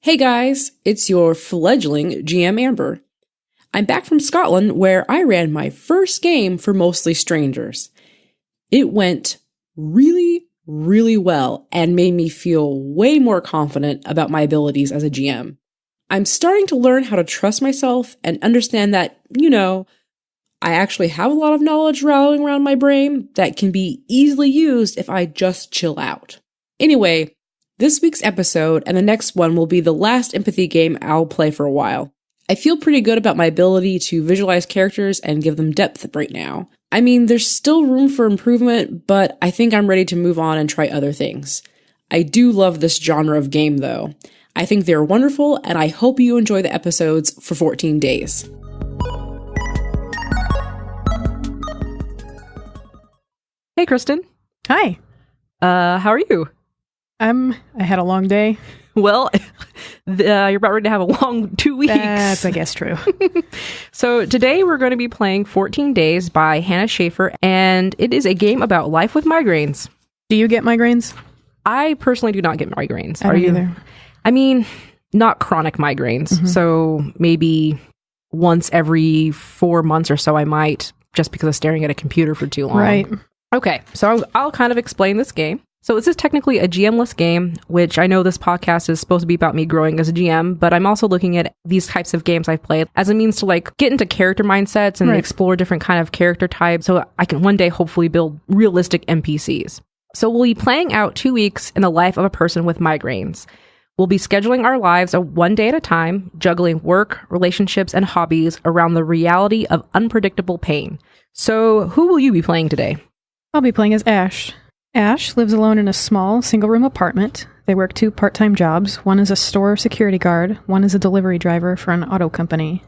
Hey guys, it's your fledgling GM Amber. I'm back from Scotland where I ran my first game for mostly strangers. It went really well and made me feel way more confident about my abilities as a GM. I'm starting to learn how to trust myself and understand that, I actually have a lot of knowledge rattling around my brain that can be easily used if I just chill out. Anyway, this week's episode and the next one will be the last empathy game I'll play for a while. I feel pretty good about my ability to visualize characters and give them depth right now. I mean, there's still room for improvement, but I think I'm ready to move on and try other things. I do love this genre of game, though. I think they're wonderful, and I hope you enjoy the episodes for 14 days. Hey, Kristin. Hi. How are you? I had a long day. Well, you're about ready to have a long 2 weeks. That's, I guess, true. So today we're going to be playing 14 Days by Hannah Shaffer, and it is a game about life with migraines. Do you get migraines? I personally do not get migraines. I don't either. I mean, not chronic migraines. Mm-hmm. So maybe once every 4 months or so I might, just because of staring at a computer for too long. Right. Okay, so I'll kind of explain this game. So this is technically a GM-less game, which I know this podcast is supposed to be about me growing as a GM, but I'm also looking at these types of games I've played as a means to get into character mindsets and explore different kind of character types so I can one day hopefully build realistic NPCs. So we'll be playing out 2 weeks in the life of a person with migraines. We'll be scheduling our lives one day at a time, juggling work, relationships, and hobbies around the reality of unpredictable pain. So who will you be playing today? I'll be playing as Ash. Ash lives alone in a small, single-room apartment. They work 2 part-time jobs. One is a store security guard. One is a delivery driver for an auto company.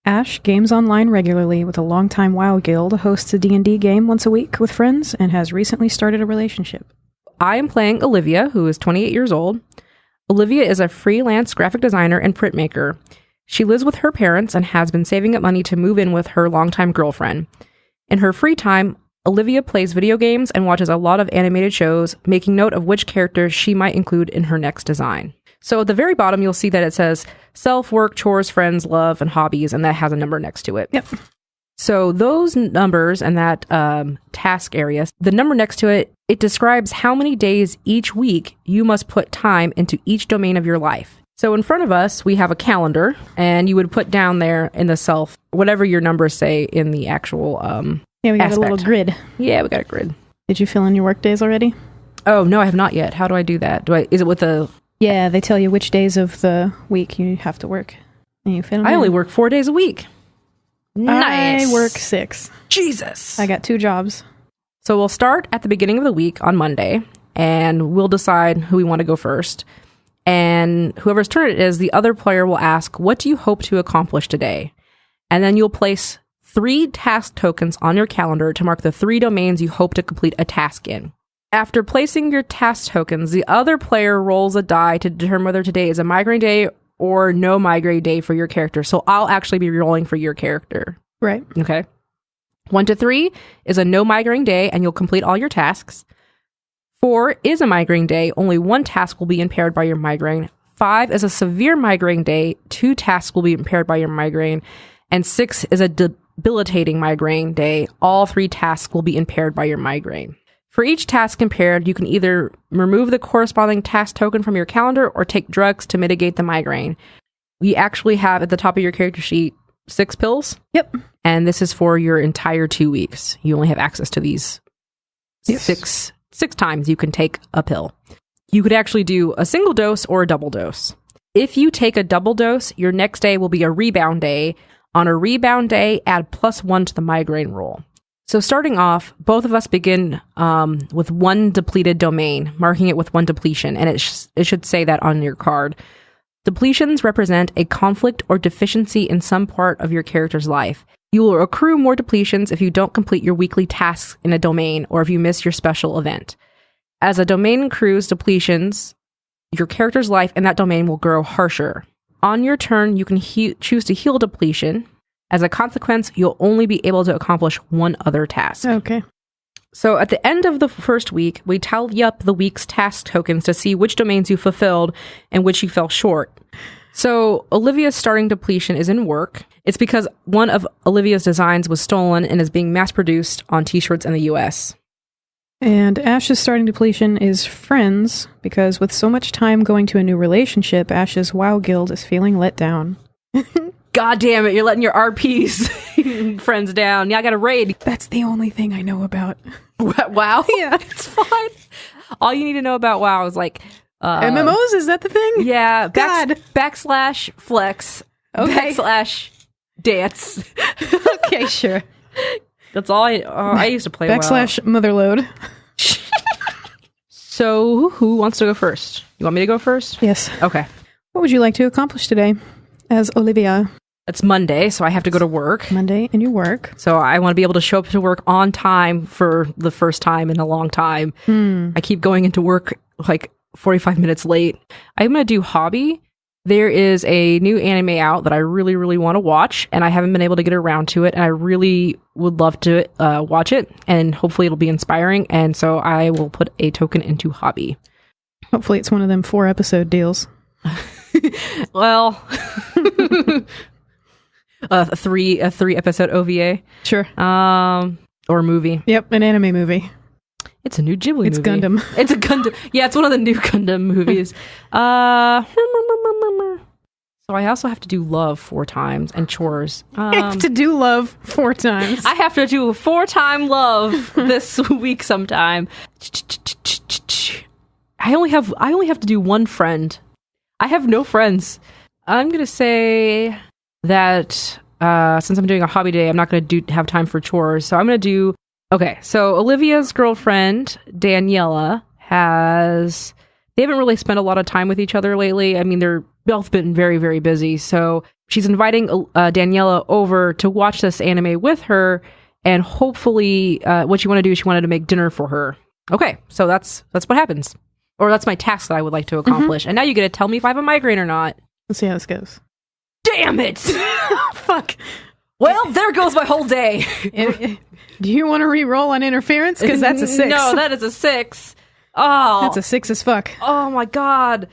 Ash games online regularly with a longtime WoW guild, hosts a D&D game once a week with friends, and has recently started a relationship. I am playing Olivia, who is 28 years old. Olivia is a freelance graphic designer and printmaker. She lives with her parents and has been saving up money to move in with her longtime girlfriend. In her free time, Olivia plays video games and watches a lot of animated shows, making note of which characters she might include in her next design. So at the very bottom, you'll see that it says self, work, chores, friends, love, and hobbies, and that has a number next to it. Yep. So those numbers and that task area, the number next to it, it describes how many days each week you must put time into each domain of your life. So in front of us, we have a calendar, and you would put down there in the self, whatever your numbers say in the actual Yeah, we got aspect. a little grid. Yeah, we got a grid. Did you fill in your work days already? Oh, no, I have not yet. How do I do that? Is it with the... Yeah, they tell you which days of the week you have to work. And you fill them I in. only work 4 days a week. Nice. I work 6. Jesus. I got 2 jobs. So we'll start at the beginning of the week on Monday, and we'll decide who we want to go first. And whoever's turn it is, the other player will ask, what do you hope to accomplish today? And then you'll place 3 task tokens on your calendar to mark the 3 domains you hope to complete a task in. After placing your task tokens, the other player rolls a die to determine whether today is a migraine day or no migraine day for your character. So I'll actually be rolling for your character. Right. Okay. 1 to 3 is a no migraine day, and you'll complete all your tasks. 4 is a migraine day. Only 1 task will be impaired by your migraine. 5 is a severe migraine day. 2 tasks will be impaired by your migraine. And 6 is a debilitating migraine day. All 3 tasks will be impaired by your migraine. For each task impaired, you can either remove the corresponding task token from your calendar or take drugs to mitigate the migraine. We actually have at the top of your character sheet 6 pills. Yep. And this is for your entire 2 weeks. You only have access to these six times you can take a pill. You could actually do a single dose or a double dose. If you take a double dose, your next day will be a rebound day. On a rebound day, add +1 to the migraine roll. So starting off, both of us begin with 1 depleted domain, marking it with 1 depletion, and it should say that on your card. Depletions represent a conflict or deficiency in some part of your character's life. You will accrue more depletions if you don't complete your weekly tasks in a domain or if you miss your special event. As a domain accrues depletions, your character's life in that domain will grow harsher. On your turn, you can choose to heal depletion. As a consequence, you'll only be able to accomplish 1 other task. Okay. So at the end of the first week, we tally up the week's task tokens to see which domains you fulfilled and which you fell short. So Olivia's starting depletion is in work. It's because one of Olivia's designs was stolen and is being mass-produced on t-shirts in the US. And Ash's starting depletion is friends, because with so much time going to a new relationship, Ash's WoW guild is feeling let down. God damn it, you're letting your RPs friends down. Yeah, I got a raid. That's the only thing I know about. WoW? Yeah. It's fine. All you need to know about WoW is like... MMOs, is that the thing? Yeah. God. Backslash flex. Okay. Backslash dance. Okay, sure. That's all I used to play Backslash motherload. So, who wants to go first? You want me to go first? Yes. Okay. What would you like to accomplish today as Olivia? It's Monday, so I have to go to work. Monday, and you work. So I want to be able to show up to work on time for the first time in a long time. I keep going into work like 45 minutes late. I'm going to do hobby. There is a new anime out that I really, really want to watch, and I haven't been able to get around to it, and I really would love to watch it, and hopefully it'll be inspiring, and so I will put a token into hobby. Hopefully it's one of them 4-episode deals. Well, a 3-episode OVA. Sure. Or movie. Yep, an anime movie. It's a new Ghibli movie. It's Gundam. It's a Gundam. Yeah, it's one of the new Gundam movies. So I also have to do love 4 times and chores. I have to do love 4 times. I have to do a 4-time love this week sometime. I only have to do one friend. I have no friends. I'm gonna say that since I'm doing a hobby day, I'm not gonna have time for chores. So I'm gonna do. Okay, so Olivia's girlfriend, Daniela, they haven't really spent a lot of time with each other lately. I mean, they're both been very, very busy. So she's inviting Daniela over to watch this anime with her. And hopefully what she wanted to do is she wanted to make dinner for her. Okay, so that's what happens. Or that's my task that I would like to accomplish. And now you get to tell me if I have a migraine or not. Let's see how this goes. Damn it! Fuck. Well, there goes my whole day. Do you want to re-roll on interference? Because that's a 6. No, that is a 6. Oh. That's a 6 as fuck. Oh my god.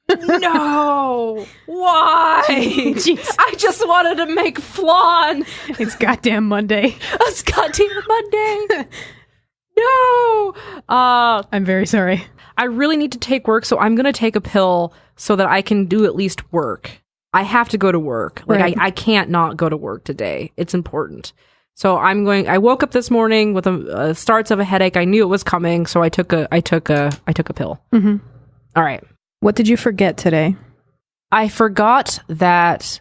No. Why? Jeez. I just wanted to make flan. It's goddamn Monday. It's goddamn Monday. No. I'm very sorry. I really need to take work, so I'm going to take a pill so that I can do at least work. I have to go to work. Like, right. I can't not go to work today. It's important. So I woke up this morning with a starts of a headache. I knew it was coming, so I took a pill. Mm-hmm. All right. What did you forget today? I forgot that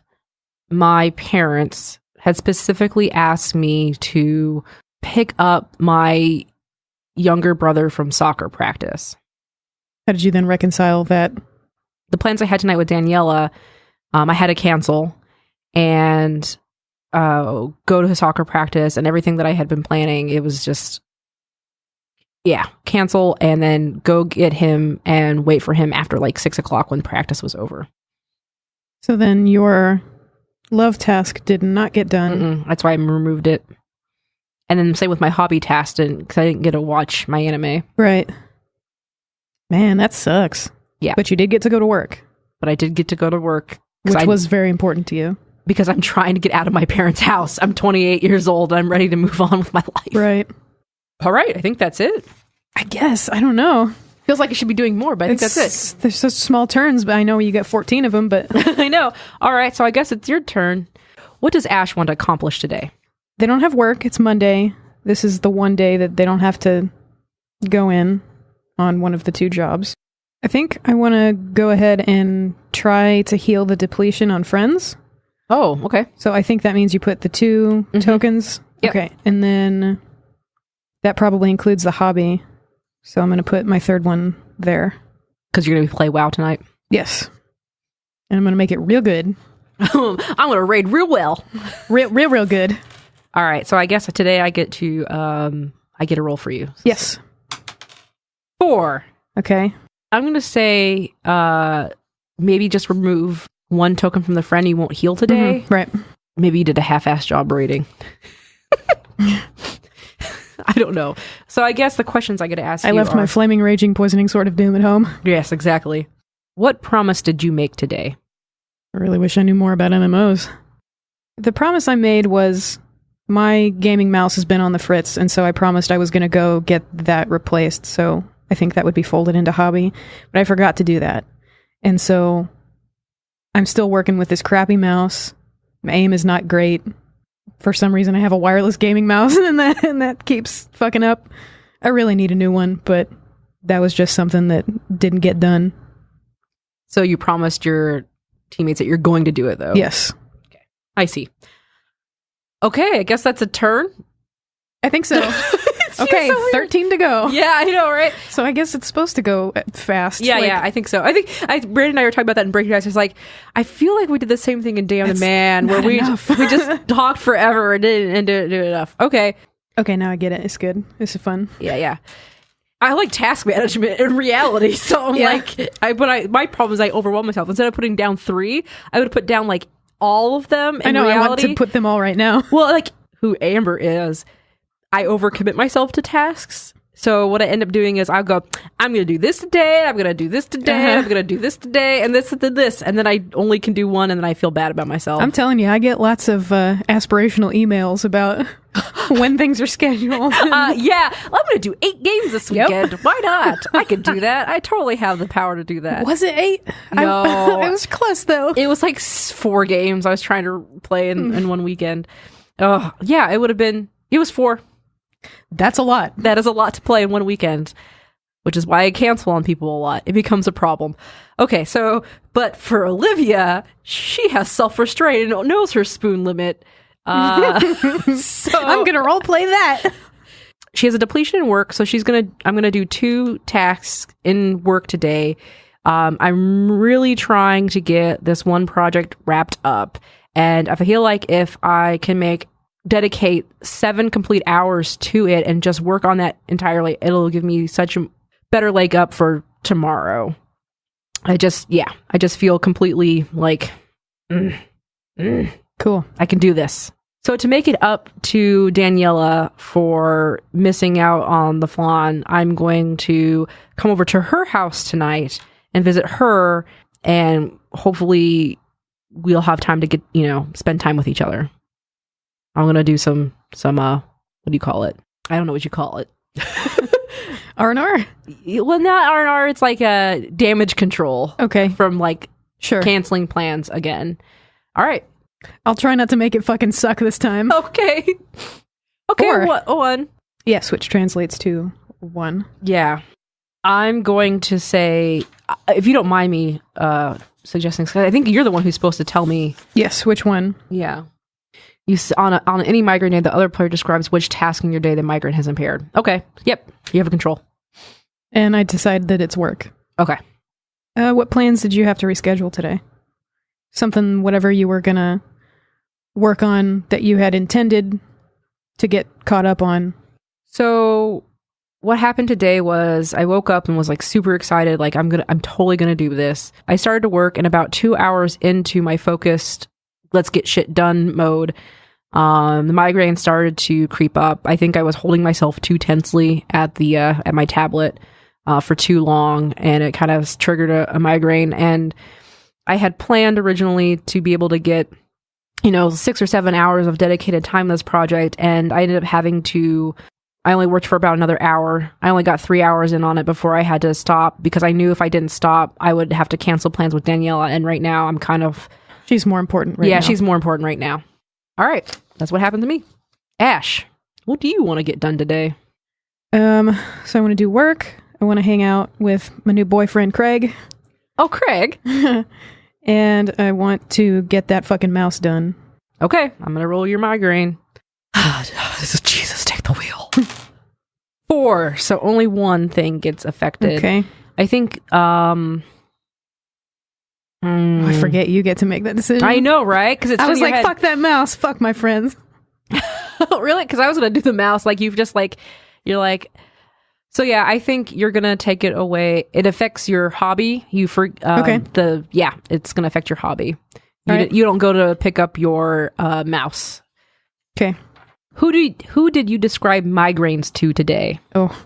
my parents had specifically asked me to pick up my younger brother from soccer practice. How did you then reconcile that? The plans I had tonight with Daniela, I had to cancel and go to his soccer practice, and everything that I had been planning, it was just, cancel and then go get him and wait for him after like 6 o'clock when practice was over. So then your love task did not get done. That's why I removed it. And then same with my hobby task, because I didn't get to watch my anime. Right. Man, that sucks. Yeah. But you did get to go to work. But I did get to go to work. Which was very important to you. Because I'm trying to get out of my parents' house. I'm 28 years old. I'm ready to move on with my life. Right. All right. I think that's it. I guess. I don't know. Feels like I should be doing more, but I think that's it. There's such small turns, but I know you get 14 of them, but... I know. All right. So I guess it's your turn. What does Ash want to accomplish today? They don't have work. It's Monday. This is the one day that they don't have to go in on one of the 2 jobs. I think I want to go ahead and try to heal the depletion on friends. Oh, okay. So I think that means you put the 2 tokens. Yep. Okay. And then that probably includes the hobby. So I'm going to put my 3rd one there. Because you're going to play WoW tonight? Yes. And I'm going to make it real good. I'm going to raid real well. Real good. All right. So I guess today I get to, I get a roll for you. Yes. 4. Okay. I'm going to say maybe just remove 1 token from the friend you won't heal today. Right. Maybe you did a half-ass job raiding. I don't know. So I guess the questions I get to ask you I left my flaming, raging, poisoning sword of doom at home. Yes, exactly. What promise did you make today? I really wish I knew more about MMOs. The promise I made was my gaming mouse has been on the fritz, and so I promised I was going to go get that replaced, so I think that would be folded into hobby, but I forgot to do that. And so I'm still working with this crappy mouse. My aim is not great. For some reason, I have a wireless gaming mouse, and that keeps fucking up. I really need a new one, but that was just something that didn't get done. So you promised your teammates that you're going to do it, though? Yes. Okay, I see. Okay, I guess that's a turn. I think so. Okay, so 13 to go. Yeah, I know, right? So I guess it's supposed to go fast. Yeah, I think so. I think Brandon and I were talking about that in Breaking Ice. It's like, I feel like we did the same thing in Day of the Man, where we just talked forever and didn't do enough. Okay, now I get it. It's good. This is fun. Yeah. I like task management in reality, so I'm my problem is I overwhelm myself. Instead of putting down 3, I would put down like all of them. I know. Reality. I want to put them all right now. Well, like who Amber is. I overcommit myself to tasks. So what I end up doing is I'll go, I'm going to do this today, I'm going to do this today, I'm going to do this today, and this. And then I only can do one, and then I feel bad about myself. I'm telling you, I get lots of aspirational emails about when things are scheduled. Yeah, I'm going to do 8 games this weekend. Yep. Why not? I could do that. I totally have the power to do that. Was it 8? No. It was close, though. It was like 4 games I was trying to play in one weekend. Oh, yeah, it was 4. That's a lot. That is a lot to play in one weekend, which is why I cancel on people a lot. It becomes a problem. Okay, but for Olivia, she has self-restraint and knows her spoon limit. So I'm going to role play that. She has a depletion in work, so I'm going to do 2 tasks in work today. I'm really trying to get this one project wrapped up, and I feel like if I can dedicate 7 complete hours to it and just work on that entirely, it'll give me such a better leg up for tomorrow. I just feel completely like, cool. I can do this. So to make it up to Daniela for missing out on the flan, I'm going to come over to her house tonight and visit her, and hopefully we'll have time to get, spend time with each other. I'm going to do some what do you call it? I don't know what you call it. R&R? Well, not R&R. It's like a damage control. Okay. From sure, canceling plans again. All right. I'll try not to make it fucking suck this time. Okay. 1. Yes, which translates to 1. Yeah. I'm going to say, if you don't mind me suggesting, I think you're the one who's supposed to tell me. Yes, which one? Yeah. On any migraine day, the other player describes which task in your day the migraine has impaired. Okay. Yep. You have a control. And I decide that it's work. Okay. What plans did you have to reschedule today? Something, whatever you were going to work on that you had intended to get caught up on. So what happened today was I woke up and was super excited. I'm totally going to do this. I started to work, and about 2 hours into my focused, let's get shit done mode, the migraine started to creep up. I think I was holding myself too tensely at my tablet for too long, and it kind of triggered a migraine. And I had planned originally to be able to get 6 or 7 hours of dedicated time to this project, and I ended up I only worked for about another hour. I only got 3 hours in on it before I had to stop, because I knew if I didn't stop, I would have to cancel plans with Daniela, and right now I'm kind of... She's more important right now. Yeah, she's more important right now. All right. That's what happened to me. Ash, what do you want to get done today? So I want to do work. I want to hang out with my new boyfriend, Craig. Oh, Craig. And I want to get that fucking mouse done. Okay. I'm going to roll your migraine. Jesus, take the wheel. 4. So only one thing gets affected. Okay. I think... I forget you get to make that decision. I know, right? Because I was like, fuck that mouse. Fuck my friends. Really? Because I was going to do the mouse. You're like... So yeah, I think you're going to take it away. It affects your hobby. Okay. It's going to affect your hobby. You don't go to pick up your mouse. Okay. Who did you describe migraines to today? Oh,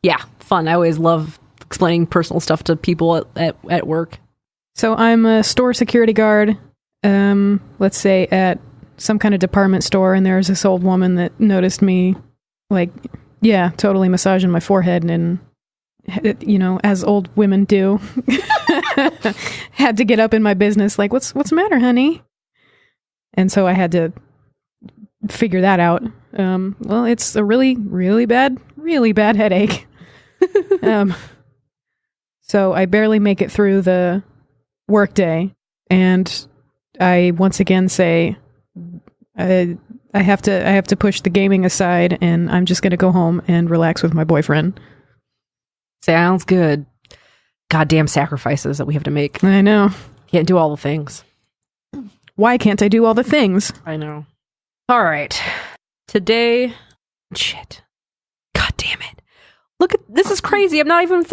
Yeah, fun. I always love explaining personal stuff to people at work. so I'm a store security guard, let's say at some kind of department store, and there's this old woman that noticed me, like, yeah, totally massaging my forehead, and, you know, as old women do, had to get up in my business, like, what's the matter, honey? And so I had to figure that out. Well, it's a really, really bad headache. So I barely make it through the workday, and I once again say, I have to push the gaming aside, and I'm just going to go home and relax with my boyfriend. Sounds good. Goddamn sacrifices that we have to make. I know. Can't do all the things. Why can't I do all the things? I know. All right. Today, shit. God damn it. Look at this is crazy. I'm not even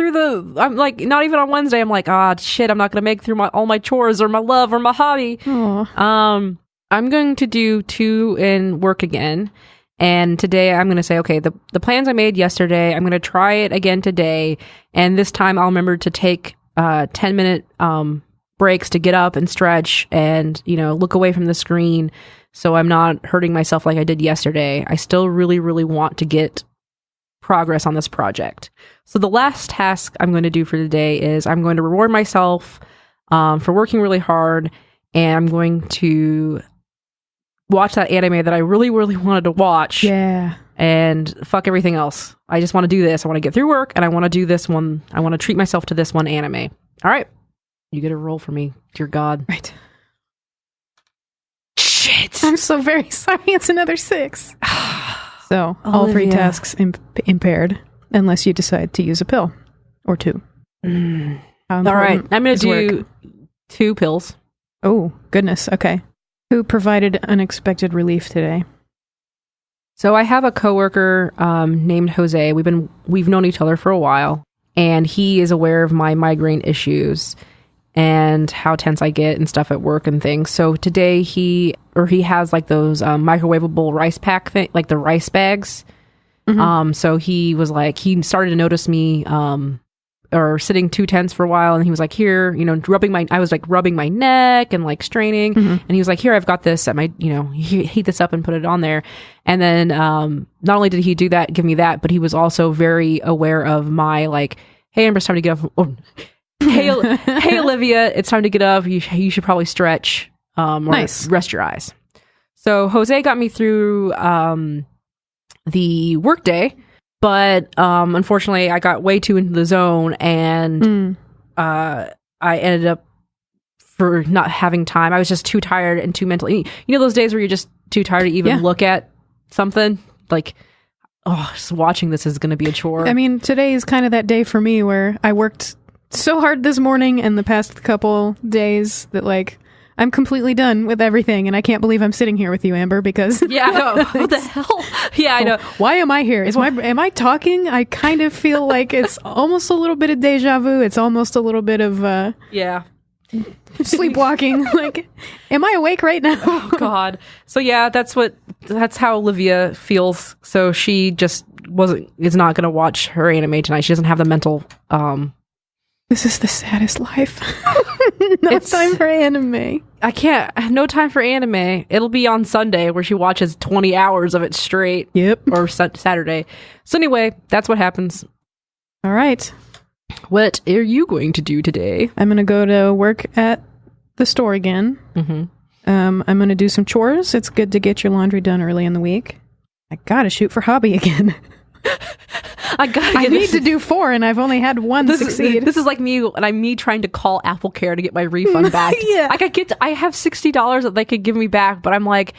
not even on Wednesday. I'm like, shit, I'm not gonna make through all my chores or my love or my hobby. Aww. I'm going to do 2 in work again. And today I'm going to say, okay, the plans I made yesterday, I'm going to try it again today. And this time I'll remember to take 10-minute breaks to get up and stretch and, you know, look away from the screen so I'm not hurting myself like I did yesterday. I still really, really want to get progress on this project. So the last task I'm going to do for today is I'm going to reward myself for working really hard, and I'm going to watch that anime that I really, really wanted to watch. Yeah. And fuck everything else. I just want to do this. I want to get through work, and I want to do this one. I want to treat myself to this one anime. All right. You get a roll for me, dear God. Right. Shit. I'm so very sorry. It's another 6. So all 3 Olivia. tasks impaired, unless you decide to use a pill or 2. All right. I'm going to do 2 pills. Oh, goodness. Okay. Who provided unexpected relief today? So I have a coworker named Jose. We've known each other for a while, and he is aware of my migraine issues and how tense I get and stuff at work and things. So today he has like those microwavable rice pack thing, like the rice bags. Mm-hmm. So he was like, he started to notice me or sitting too tense for a while, and he was like, here, you know, I was like rubbing my neck and like straining, and he was like, here, I've got this at my, you know, heat this up and put it on there. And then not only did he do that, give me that, but he was also very aware of my like, hey, Amber, it's time to get up. Oh, hey Olivia, it's time to get up. You should probably stretch or Nice. rest your eyes. So Jose got me through the workday. But unfortunately, I got way too into the zone, and I ended up for not having time. I was just too tired and too mentally. You know those days where you're just too tired to even look at something? Like, just watching this is going to be a chore. I mean, today is kind of that day for me where I worked so hard this morning and the past couple days that, like, I'm completely done with everything, and I can't believe I'm sitting here with you, Amber, because... Yeah, I know. What the hell? Yeah, I know. Why am I here? Am I talking? I kind of feel like it's almost a little bit of deja vu. It's almost a little bit of... Yeah. Sleepwalking. Like, am I awake right now? Oh, God. So, yeah, that's how Olivia feels. So she just is not going to watch her anime tonight. She doesn't have the mental... This is the saddest life. No time for anime. I can't. No time for anime. It'll be on Sunday where she watches 20 hours of it straight. Yep. Or Saturday. So anyway, that's what happens. All right. What are you going to do today? I'm going to go to work at the store again. Mm-hmm. I'm going to do some chores. It's good to get your laundry done early in the week. I got to shoot for hobby again. I need to do 4, and I've only had 1 succeed. This is like me trying to call Apple Care to get my refund back. Yeah. I have $60 that they could give me back, but I'm like,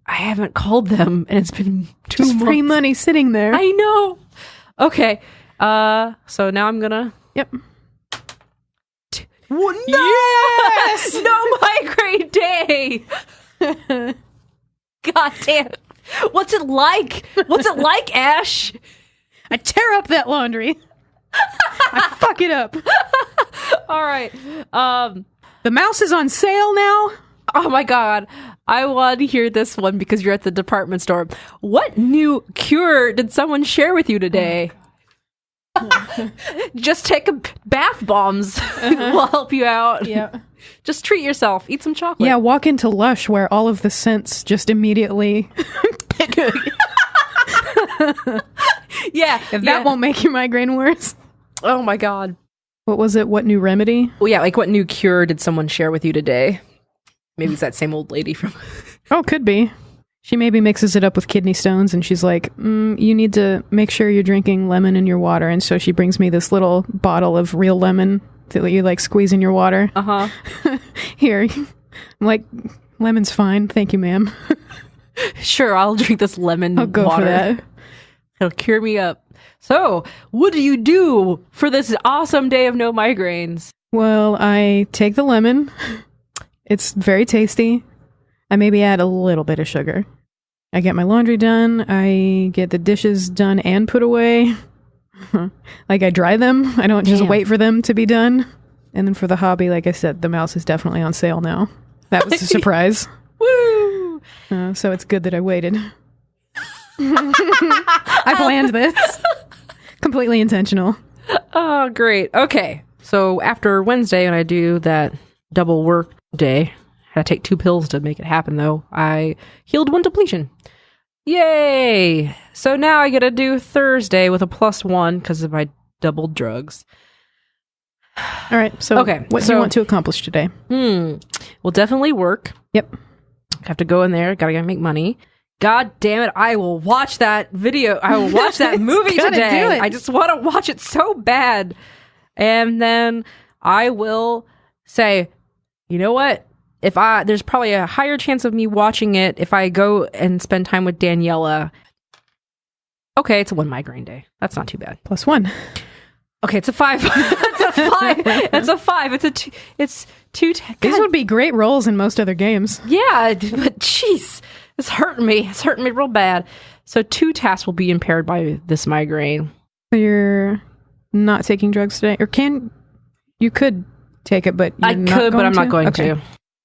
I haven't called them, and it's been 2 months. Free money sitting there. I know. Okay. So now I'm gonna. Yep. No! Yes! No migraine day. God damn. What's it like? What's it like, Ash? I tear up that laundry. I fuck it up. All right. The mouse is on sale now. Oh my God. I want to hear this one because you're at the department store. What new cure did someone share with you today? Just take a bath bombs. Will help you out. Yeah. Just treat yourself. Eat some chocolate. Yeah, walk into Lush where all of the scents just immediately... Yeah. If that won't make your migraine worse. Oh my God. What was it? What new remedy? Well, yeah, like what new cure did someone share with you today? Maybe it's that same old lady from... Oh, could be. She maybe mixes it up with kidney stones and she's like, you need to make sure you're drinking lemon in your water. And so she brings me this little bottle of real lemon that you like squeeze in your water. Uh-huh. Here. I'm like, lemon's fine. Thank you, ma'am. Sure, I'll drink this lemon I'll go water. for that. It'll cure me up. So, what do you do for this awesome day of no migraines? Well, I take the lemon. It's very tasty. I maybe add a little bit of sugar. I get my laundry done. I get the dishes done and put away. Like I dry them. I don't just wait for them to be done. And then for the hobby, like I said, the mouse is definitely on sale now. That was a surprise. Woo! So it's good that I waited. I planned this. Completely intentional. Oh, great. Okay. So after Wednesday, when I do that double work day, I had to take 2 pills to make it happen, though. I healed 1 depletion. Yay! So now I get to do Thursday with a +1 because of my double drugs. All right. So what do you want to accomplish today? Will definitely work. Yep. I have to go in there. Gotta make money. God damn it, I will watch that video. I will watch that movie today. I just want to watch it so bad. And then I will say, you know what? There's probably a higher chance of me watching it if I go and spend time with Daniela. Okay, it's a 1 migraine day. That's not too bad. +1. Okay, it's a 5. It's a 5. It's a 5. It's a 2. It's 2. These would be great rolls in most other games. Yeah, but jeez. It's hurting me. It's hurting me real bad. So 2 tasks will be impaired by this migraine. So you're not taking drugs today? Or you could take it, but you're not going to? But I'm not going to.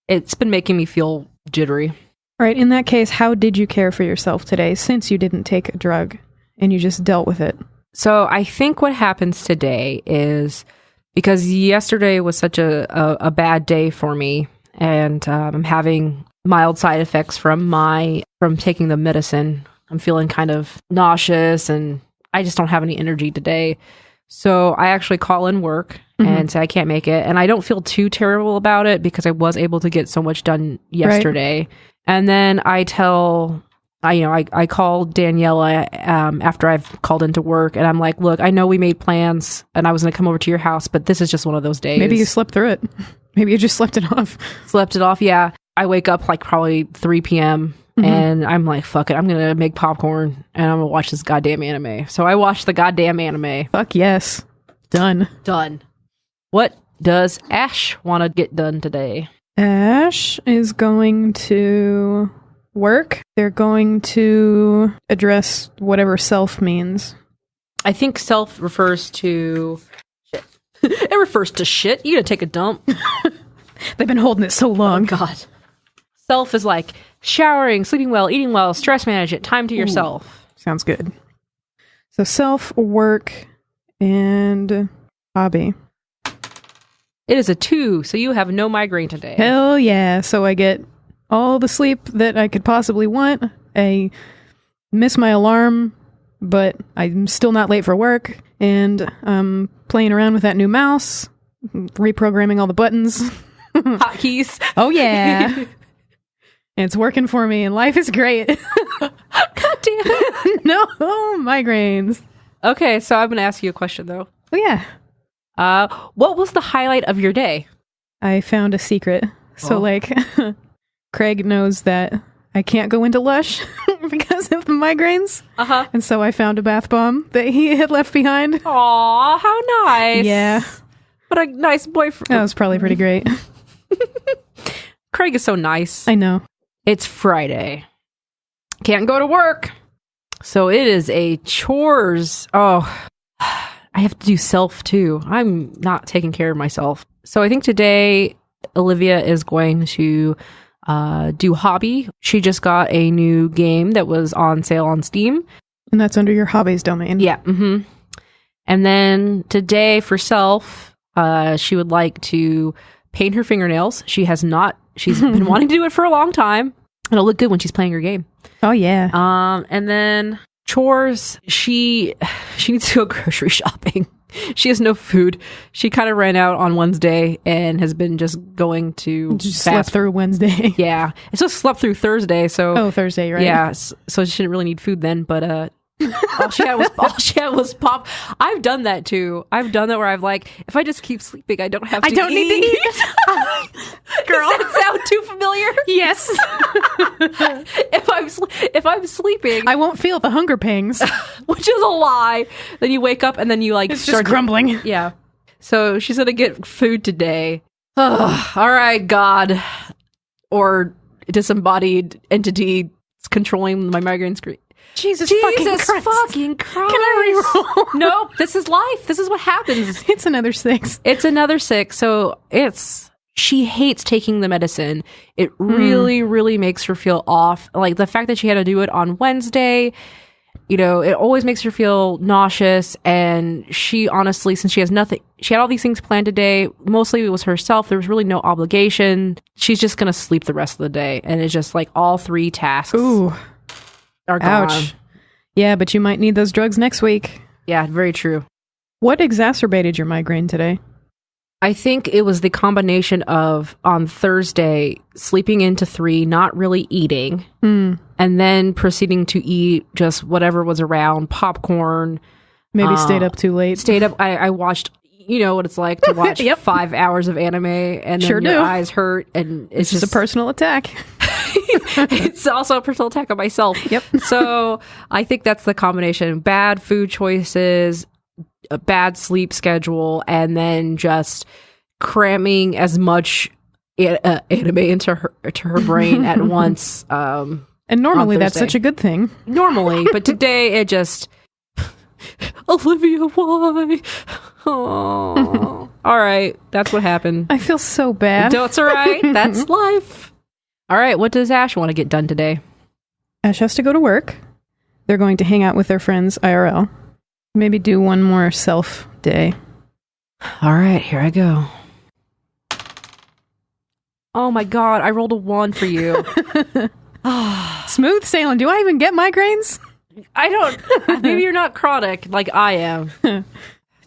It's been making me feel jittery. All right. In that case, how did you care for yourself today since you didn't take a drug and you just dealt with it? So I think what happens today is because yesterday was such a bad day for me and I'm having mild side effects from taking the medicine. I'm feeling kind of nauseous and I just don't have any energy today. So I actually call in work and say I can't make it. And I don't feel too terrible about it because I was able to get so much done yesterday. Right. And then I call Daniela after I've called into work and I'm like, look, I know we made plans and I was going to come over to your house, but this is just one of those days. Maybe you slept through it. Maybe you just slept it off. Slept it off, yeah. I wake up like probably 3 p.m. And I'm like, fuck it. I'm going to make popcorn and I'm going to watch this goddamn anime. So I watched the goddamn anime. Fuck yes. Done. What does Ash want to get done today? Ash is going to work. They're going to address whatever self means. I think self refers to shit. It refers to shit. You gotta take a dump. They've been holding it so long. Oh, God. Self is like showering, sleeping well, eating well, stress management, time to yourself. Sounds good. So self, work, and hobby. It is a 2, so you have no migraine today. Hell yeah. So I get all the sleep that I could possibly want. I miss my alarm, but I'm still not late for work. And I'm playing around with that new mouse, reprogramming all the buttons. Hotkeys. Oh, yeah. And it's working for me, and life is great. God damn it. No migraines. Okay, so I'm going to ask you a question, though. Oh, yeah. What was the highlight of your day? I found a secret. So, Craig knows that I can't go into Lush because of the migraines. Uh-huh. And so I found a bath bomb that he had left behind. Aw, how nice. Yeah. What a nice boyfriend. That was probably pretty great. Craig is so nice. I know. It's Friday. Can't go to work. So it is a chores. Oh, I have to do self too. I'm not taking care of myself. So I think today Olivia is going to do hobby. She just got a new game that was on sale on Steam. And that's under your hobbies domain. Yeah. Mm-hmm. And then today for self, she would like to paint her fingernails. She's been wanting to do it for a long time. It'll look good when she's playing her game. Oh, yeah. And then chores, she needs to go grocery shopping. She has no food. She kind of ran out on Wednesday and has been just going to slept through Wednesday. Yeah. It's just slept through Thursday. So Thursday, right? Yeah. So she didn't really need food then, but all she had was pop. I've done that too. I've done that where I've like, if I just keep sleeping, I don't have to eat. I don't need to eat. Girl. Does that sound too familiar? Yes. If I'm sleeping, I won't feel the hunger pangs. Which is a lie. Then you wake up and then you like it's start just grumbling. Yeah. So she's gonna get food today. Oh, all right, God, or disembodied entity controlling my migraine screen. Jesus fucking Christ. Can I reroll? Nope. This is life. This is what happens. It's another 6. It's another 6. So she hates taking the medicine. It really, really makes her feel off. Like the fact that she had to do it on Wednesday, it always makes her feel nauseous. And she honestly, since she has nothing, she had all these things planned today. Mostly it was herself. There was really no obligation. She's just going to sleep the rest of the day. And it's just like all 3 tasks. Ooh. Are gone. Ouch. Yeah, but you might need those drugs next week. Yeah, very true. What exacerbated your migraine today? I think it was the combination of, on Thursday, sleeping into 3, not really eating, and then proceeding to eat just whatever was around, popcorn. Maybe stayed up too late. Stayed up. I watched, you know what it's like to watch 5 hours of anime, and then your eyes hurt, and it's just a personal attack. It's also a personal attack on myself. Yep. So I think that's the combination. Bad food choices, a bad sleep schedule, and then just cramming as much anime into her brain at once. And normally that's such a good thing. Normally, but today it just... Olivia, why? Oh. All right, that's what happened. I feel so bad. It's all right. That's life. All right, what does Ash want to get done today? Ash has to go to work. They're going to hang out with their friends IRL. Maybe do one more self day. All right, here I go. Oh my God, I rolled a 1 for you. Smooth sailing. Do I even get migraines? I don't. Maybe you're not chronic like I am.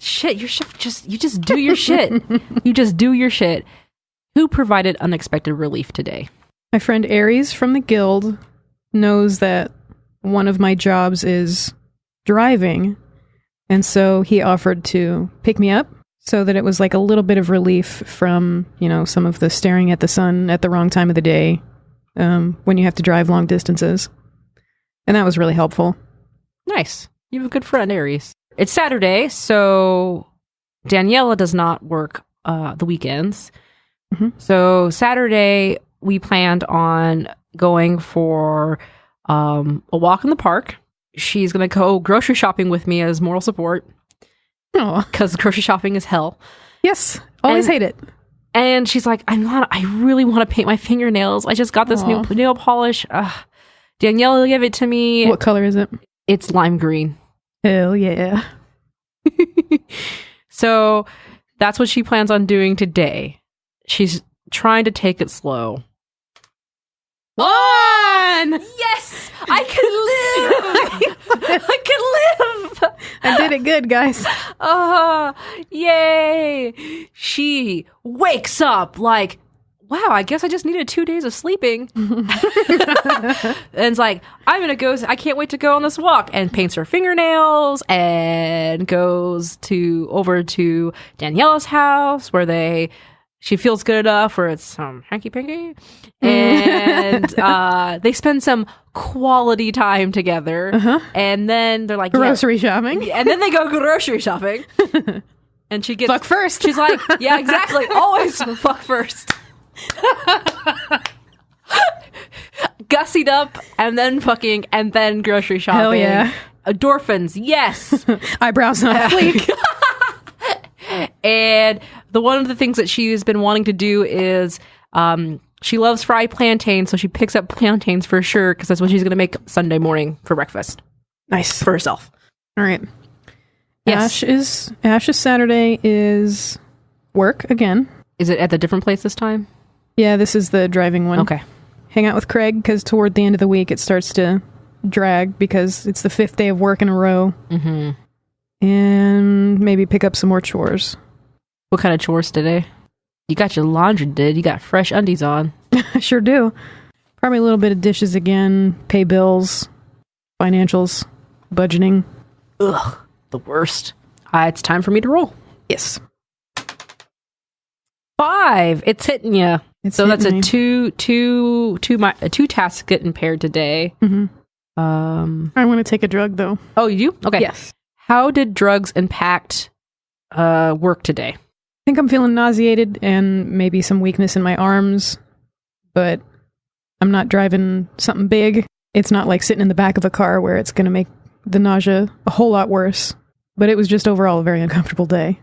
Shit, you just do your shit. You just do your shit. Who provided unexpected relief today? My friend Aries from the guild knows that one of my jobs is driving, and so he offered to pick me up so that it was like a little bit of relief from, some of the staring at the sun at the wrong time of the day when you have to drive long distances. And that was really helpful. Nice. You have a good friend, Aries. It's Saturday, so Daniela does not work the weekends. Mm-hmm. So Saturday, we planned on going for a walk in the park. She's going to go grocery shopping with me as moral support. Because grocery shopping is hell. Yes. Always hate it. And she's like, I really want to paint my fingernails. I just got this new nail polish. Danielle gave it to me. What color is it? It's lime green. Hell yeah. So that's what she plans on doing today. She's trying to take it slow. 1! Yes! I can live! I can live! I did it good, guys. Yay! She wakes up like, wow, I guess I just needed 2 days of sleeping. And it's like, I can't wait to go on this walk, and paints her fingernails and goes over to Daniela's house where she feels good enough where it's hanky-panky. And they spend some quality time together. Uh-huh. And then they're like... Grocery shopping. And then they go grocery shopping. And she gets... Fuck first. She's like, yeah, exactly. Always fuck first. Gussied up, and then fucking, and then grocery shopping. Hell yeah. Endorphins, yes. Eyebrows on fleek. And one of the things that she's been wanting to do is She loves fried plantains, so she picks up plantains for sure because that's what she's going to make Sunday morning for breakfast. Nice. For herself. All right. Yes. Ash's Saturday is work again. Is it at the different place this time? Yeah, this is the driving one. Okay. Hang out with Craig because toward the end of the week it starts to drag because it's the 5th day of work in a row. Mm-hmm. And maybe pick up some more chores. What kind of chores today? You got your laundry did. You got fresh undies on. I sure do. Probably a little bit of dishes again, pay bills, financials, budgeting. Ugh, the worst. It's time for me to roll. Yes. 5. It's hitting you. So that's a two tasks getting paired today. Mm-hmm. I want to take a drug though. Oh, you do? Okay. Yes. How did drugs impact work today? I think I'm feeling nauseated and maybe some weakness in my arms, but I'm not driving something big. It's not like sitting in the back of a car where it's going to make the nausea a whole lot worse. But it was just overall a very uncomfortable day.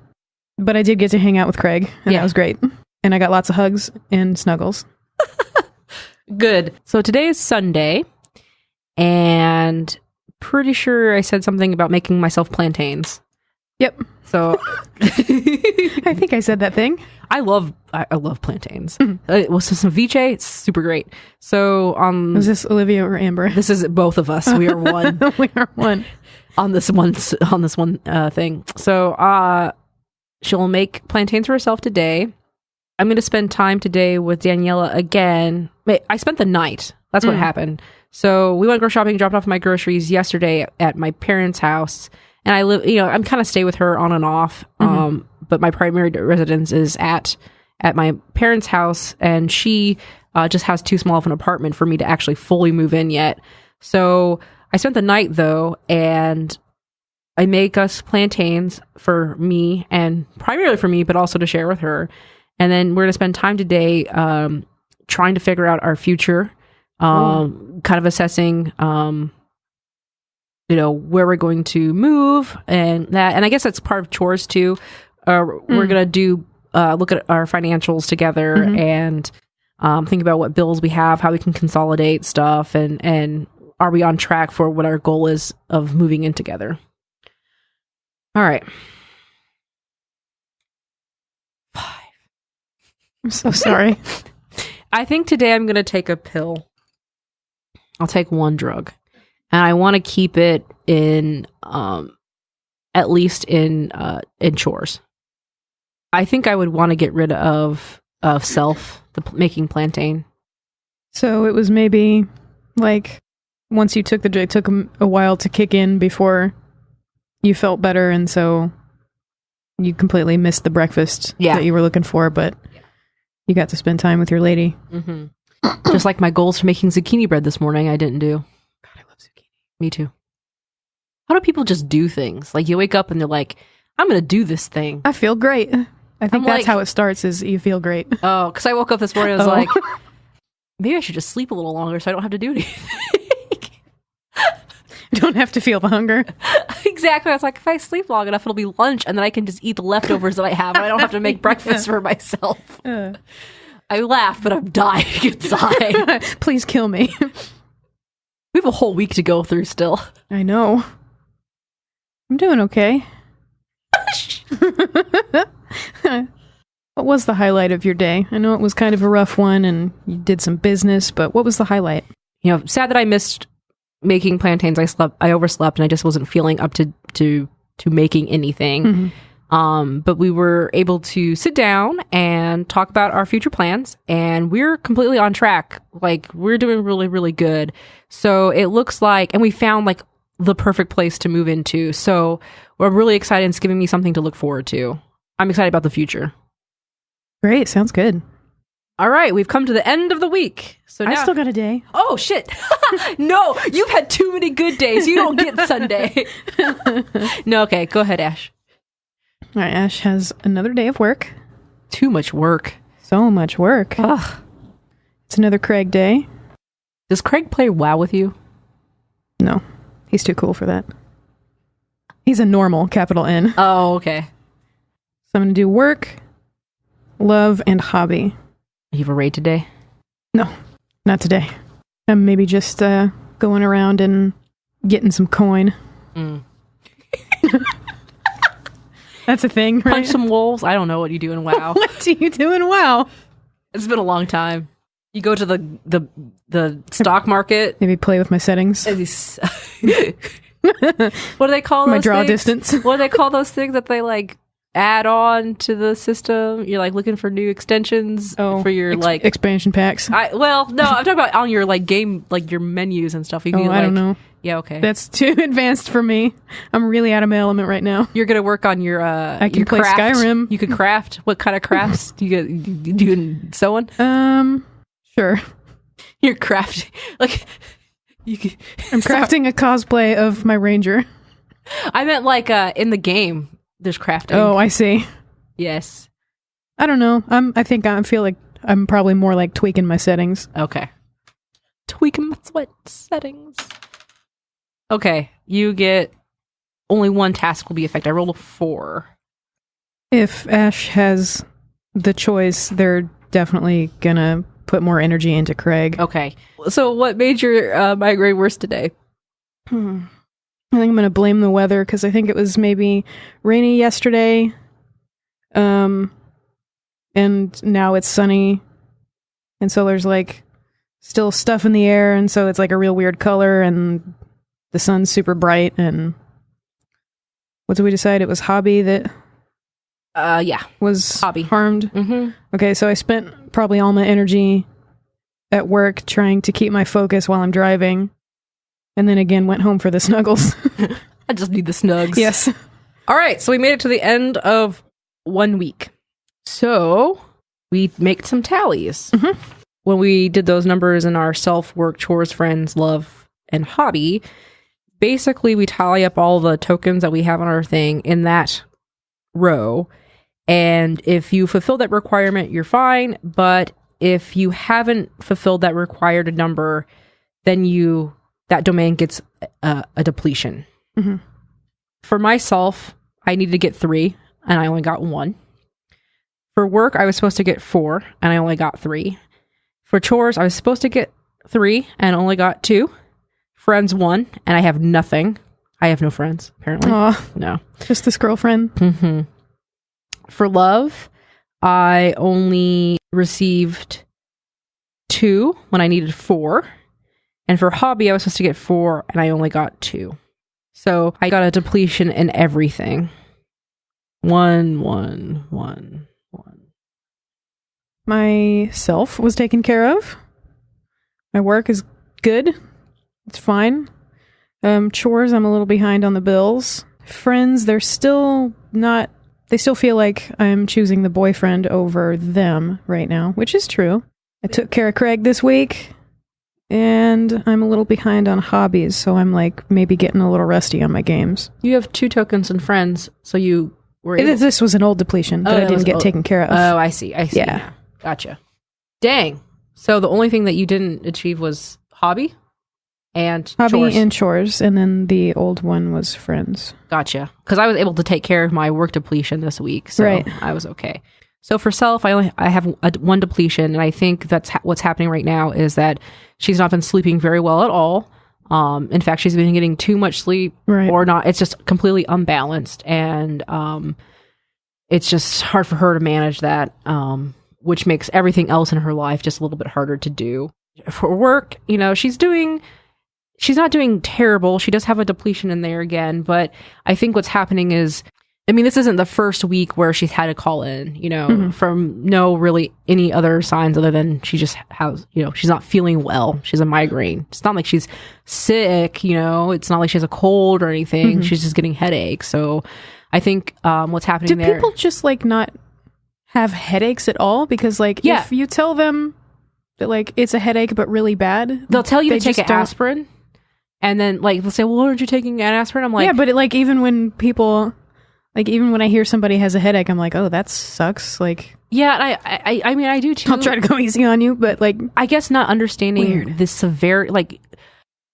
But I did get to hang out with Craig, and that was great. And I got lots of hugs and snuggles. Good. So today is Sunday, and pretty sure I said something about making myself plantains. Yep. So I think I said that thing. I love plantains. It was some ceviche. It's super great. So was this Olivia or Amber? This is both of us. We are one. We are one on this one thing. So she'll make plantains for herself today. I'm going to spend time today with Daniela again. I spent the night. That's what happened. So we went grocery shopping, dropped off my groceries yesterday at my parents' house. And I live, I'm kind of stay with her on and off. But my primary residence is at my parents' house. And she just has too small of an apartment for me to actually fully move in yet. So I spent the night though, and I make us plantains for me, and primarily for me, but also to share with her. And then we're going to spend time today trying to figure out our future, kind of assessing, where we're going to move and that. And I guess that's part of chores too. We're going to do look at our financials together and think about what bills we have, how we can consolidate stuff, and are we on track for what our goal is of moving in together. All right. 5. I'm so sorry. I think today I'm going to take a pill. I'll take one drug. And I want to keep it in, at least in chores. I think I would want to get rid of making plantain. So it was maybe like once you took the drug, it took a while to kick in before you felt better, and so you completely missed the breakfast that you were looking for, but you got to spend time with your lady. Mm-hmm. Just like my goals for making zucchini bread this morning, I didn't do. God, I love zucchini. Me too. How do people just do things? Like you wake up and they're like, I'm going to do this thing. I feel great. I think that's how it starts, is you feel great. Oh, because I woke up this morning and I was like, maybe I should just sleep a little longer so I don't have to do anything. Don't have to feel the hunger. Exactly. I was like, if I sleep long enough, it'll be lunch, and then I can just eat the leftovers that I have, and I don't have to make breakfast for myself. I laugh, but I'm dying inside. Please kill me. We have a whole week to go through still. I know. I'm doing okay. What was the highlight of your day? I know it was kind of a rough one, and you did some business, but what was the highlight? Sad that I missed making plantains. I overslept, and I just wasn't feeling up to making anything. But we were able to sit down and talk about our future plans, and we're completely on track. Like, we're doing really, really good. So it looks like, and we found like the perfect place to move into. So we're really excited. It's giving me something to look forward to. I'm excited about the future. Great. Sounds good. All right, we've come to the end of the week. So now, I still got a day. Oh, shit. No, you've had too many good days. You don't get Sunday. No, okay, go ahead, Ash. All right, Ash has another day of work. Too much work. So much work. Ugh. It's another Craig day. Does Craig play WoW with you? No, he's too cool for that. He's a normal, capital N. Oh, okay. So I'm going to do work, love, and hobby. You have a raid today? No, not today. I'm maybe just going around and getting some coin. That's a thing, right? Punch some wolves. I don't know what you do in WoW. What do you do in WoW? It's been a long time. You go to the stock market. Maybe play with my settings. And what do they call those my draw things? distance. What do they call those things that they like add on to the system? You're like looking for new extensions for your like expansion packs. No, I'm talking about on your like game, like your menus and stuff. You can, I don't know. Yeah, okay. That's too advanced for me. I'm really out of my element right now. You're gonna work on your I can your play craft. Skyrim. You could craft. What kind of crafts do you get? Sewing? Sure. You're crafting like you can, I'm crafting a cosplay of my ranger. I meant like in the game there's crafting. Oh, I see. Yes. I don't know. I feel like I'm probably more like tweaking my settings. Okay. Tweaking my sweat settings. Okay, you get only one task will be affected. I rolled a 4. If Ash has the choice, they're definitely gonna put more energy into Craig. Okay. So what made your migraine worse today? I think I'm gonna blame the weather because I think it was maybe rainy yesterday. And now it's sunny. And so there's like still stuff in the air, and so it's like a real weird color, and the sun's super bright. And what did we decide? It was Hobby that was Hobby harmed. Mm-hmm. Okay, so I spent probably all my energy at work trying to keep my focus while I'm driving, and then again went home for the snuggles. I just need the snugs. Yes. All right, so we made it to the end of 1 week. So we make some tallies. Mm-hmm. When we did those numbers in our self, work, chores, friends, love, and hobby, basically we tally up all the tokens that we have on our thing in that row. And if you fulfill that requirement, you're fine. But if you haven't fulfilled that required number, then that domain gets a depletion. Mm-hmm. For myself, I needed to get 3, and I only got 1. For work, I was supposed to get 4, and I only got 3. For chores, I was supposed to get 3, and only got 2. Friends, 1, and I have nothing. I have no friends, apparently. Aw, no. just this girlfriend. Mm-hmm. For love, I only received 2 when I needed 4. And for hobby, I was supposed to get 4, and I only got 2. So I got a depletion in everything. 1, 1, 1, 1. Myself was taken care of. My work is good. It's fine. Chores, I'm a little behind on the bills. Friends, they still feel like I'm choosing the boyfriend over them right now, which is true. I took care of Craig this week, and I'm a little behind on hobbies, so I'm like maybe getting a little rusty on my games. You have 2 tokens and friends, so you were able... This was an old depletion that I didn't get taken care of. Oh, I see. Yeah. Gotcha. Dang. So the only thing that you didn't achieve was hobby and chores. And chores, and then the old one was friends. Gotcha. Because I was able to take care of my work depletion this week, so right. I was okay. So for self, I have 1 depletion, and I think that's what's happening right now is that she's not been sleeping very well at all. In fact, she's been getting too much sleep, right. or not. It's just completely unbalanced, and it's just hard for her to manage that, which makes everything else in her life just a little bit harder to do. For work, she's not doing terrible. She does have a depletion in there again, but I think what's happening is, this isn't the first week where she's had to call in, mm-hmm. from no really any other signs other than she just has, she's not feeling well. She's a migraine. It's not like she's sick, it's not like she has a cold or anything. Mm-hmm. She's just getting headaches. So I think what's happening there. Do people just like not have headaches at all? Because if you tell them that it's a headache but really bad, they'll tell you to take an aspirin. And then they'll say, well, aren't you taking an aspirin? I'm like, yeah, but even when people, even when I hear somebody has a headache, I'm like, oh, that sucks. Yeah, I do too. I'll try to go easy on you, but I guess not understanding the severity.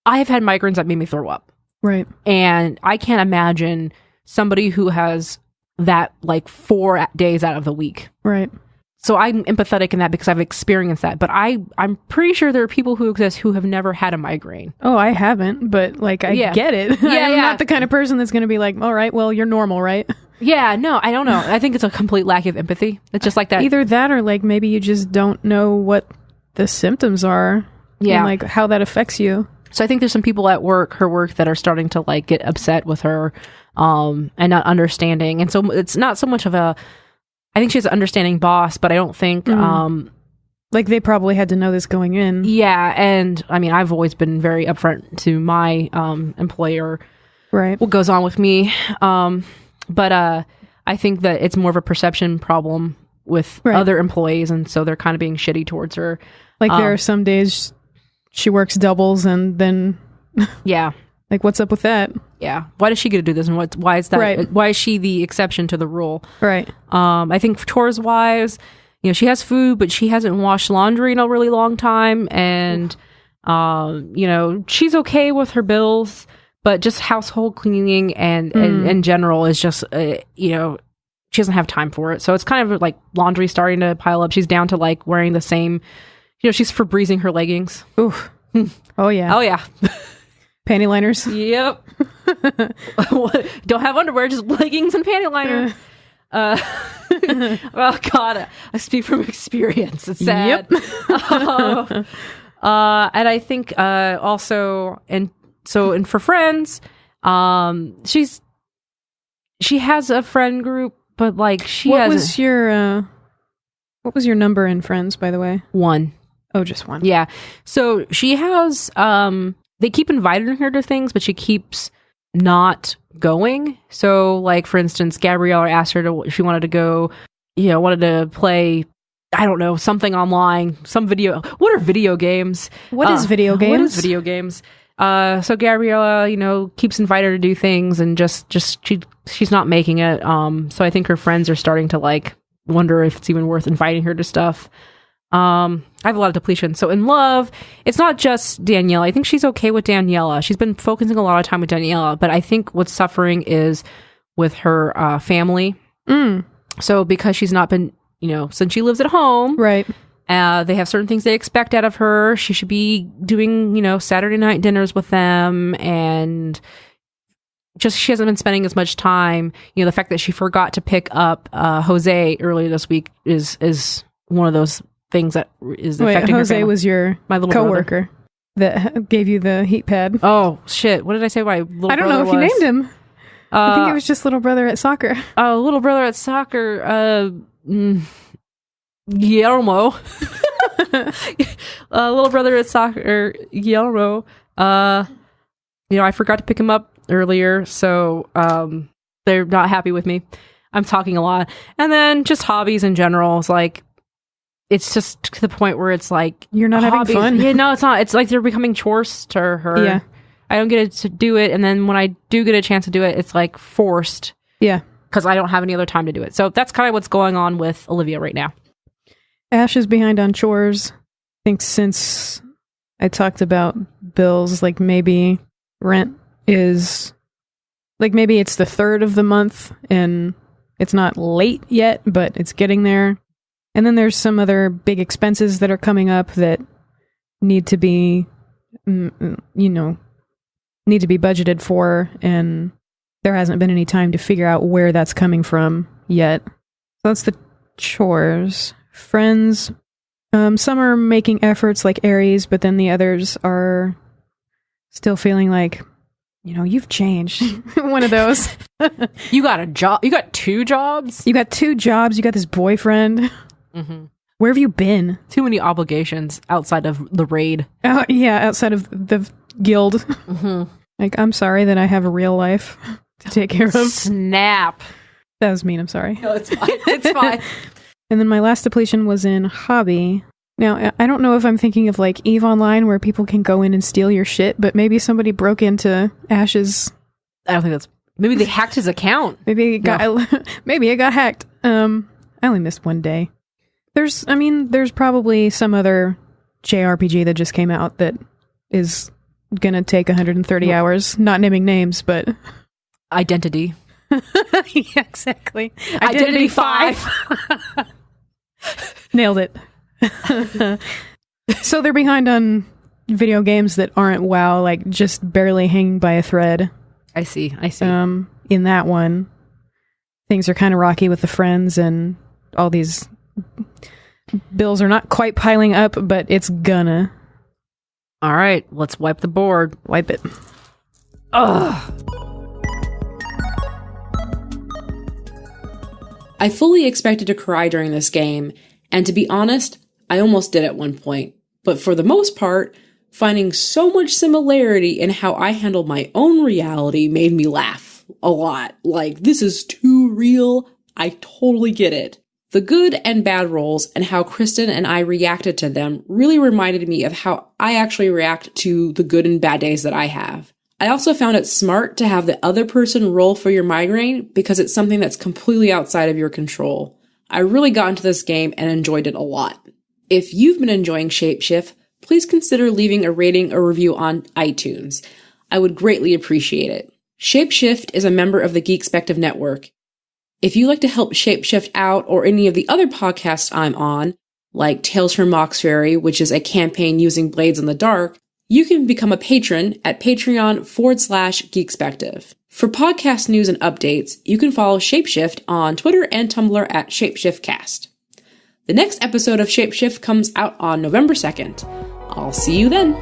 I have had migraines that made me throw up. Right. And I can't imagine somebody who has that 4 days out of the week. Right. So I'm empathetic in that because I've experienced that. But I'm pretty sure there are people who exist who have never had a migraine. Oh, I haven't, but like I get it. I'm not the kind of person that's going to be like, all right, well, you're normal, right? Yeah, no, I don't know. I think it's a complete lack of empathy. It's just like that. Either that or like maybe you just don't know what the symptoms are. Yeah. And like how that affects you. So I think there's some people at her work that are starting to like get upset with her and not understanding. And so it's not so much of I think she's an understanding boss, but I don't think like they probably had to know this going in. Yeah, and I mean I've always been very upfront to my employer, right? What goes on with me, but I think that it's more of a perception problem with other employees, and so they're kind of being shitty towards her. Like there are some days she works doubles, and then yeah. Like, what's up with that? Yeah. Why does she get to do this? And why is that? Right. Why is she the exception to the rule? Right. I think chores wise, she has food, but she hasn't washed laundry in a really long time. And, she's okay with her bills, but just household cleaning and in general is just, she doesn't have time for it. So it's kind of like laundry starting to pile up. She's down to like wearing the same, she's Febrezing her leggings. Oof. Oh, yeah. Oh, yeah. Panty liners. Yep. Don't have underwear, just leggings and panty liner. Well, God, I speak from experience. It's sad. Yep. And I think also, and for friends, she has a friend group, but like what was your number in friends, by the way? 1. Oh, just 1. Yeah. So she has they keep inviting her to things, but she keeps not going. So, like, for instance, Gabriella asked her if she wanted to go, wanted to play, I don't know, something online, some video. What are video games? What is video games? What is video games? So Gabriella, keeps inviting her to do things, and she's not making it. So I think her friends are starting to, like, wonder if it's even worth inviting her to stuff. I have a lot of depletion. So in love, it's not just Daniela. I think she's okay with Daniela. She's been focusing a lot of time with Daniela, but I think what's suffering is with her family. So because she's not been, since she lives at home, right? They have certain things they expect out of her. She should be doing, Saturday night dinners with them, and just she hasn't been spending as much time. The fact that she forgot to pick up Jose earlier this week is one of those things that is affecting her family. Jose was my little coworker that gave you the heat pad. Oh shit! What did I say? My little I don't know if you named him. I think it was just little brother at soccer. Little brother at soccer. Guillermo. Little brother at soccer. Guillermo. I forgot to pick him up earlier, so they're not happy with me. I'm talking a lot, and then just hobbies in general. It's like. It's just to the point where it's like you're not having fun. Yeah, no, it's not. It's like they're becoming chores to her. Yeah, I don't get to do it, and then when I do get a chance to do it, it's like forced. Yeah, because I don't have any other time to do it. So that's kind of what's going on with Olivia right now. Ash is behind on chores. I think since I talked about bills, like maybe rent is like maybe it's the 3rd of the month and it's not late yet, but it's getting there. And then there's some other big expenses that are coming up that need to be, budgeted for, and there hasn't been any time to figure out where that's coming from yet. So that's the chores. Friends, some are making efforts like Aries, but then the others are still feeling like, you've changed. One of those. You got a job. You got 2 jobs. You got 2 jobs. You got this boyfriend. Mm-hmm. Where have you been? Too many obligations outside of the raid. Yeah, outside of the guild. Mm-hmm. Like, I'm sorry that I have a real life to take care of. Snap. That was mean. I'm sorry. No, it's fine. It's fine. And then my last depletion was in hobby. Now, I don't know if I'm thinking of like EVE Online where people can go in and steal your shit, but maybe somebody broke into Ash's. I don't think that's. Maybe they hacked his account. Maybe it got hacked. I only missed 1 day. There's probably some other JRPG that just came out that is gonna take 130 hours. Not naming names, but Identity. Yeah, exactly. Identity 5. Nailed it. So they're behind on video games that aren't WoW, like just barely hanging by a thread. I see. In that one, things are kind of rocky with the friends, and all these bills are not quite piling up, but it's gonna. All right, let's wipe the board. Wipe it. Ugh. I fully expected to cry during this game, and to be honest, I almost did at one point. But for the most part, finding so much similarity in how I handle my own reality made me laugh a lot. Like, this is too real. I totally get it. The good and bad roles and how Kristin and I reacted to them really reminded me of how I actually react to the good and bad days that I have. I also found it smart to have the other person roll for your migraine because it's something that's completely outside of your control. I really got into this game and enjoyed it a lot. If you've been enjoying Shapeshift, please consider leaving a rating or review on iTunes. I would greatly appreciate it. Shapeshift is a member of the Geekspective Network. If you'd like to help Shapeshift out or any of the other podcasts I'm on, like Tales from Mox Fairy, which is a campaign using blades in the dark, you can become a patron at patreon.com/Geekspective. For podcast news and updates, you can follow Shapeshift on Twitter and Tumblr at ShapeshiftCast. The next episode of Shapeshift comes out on November 2nd. I'll see you then.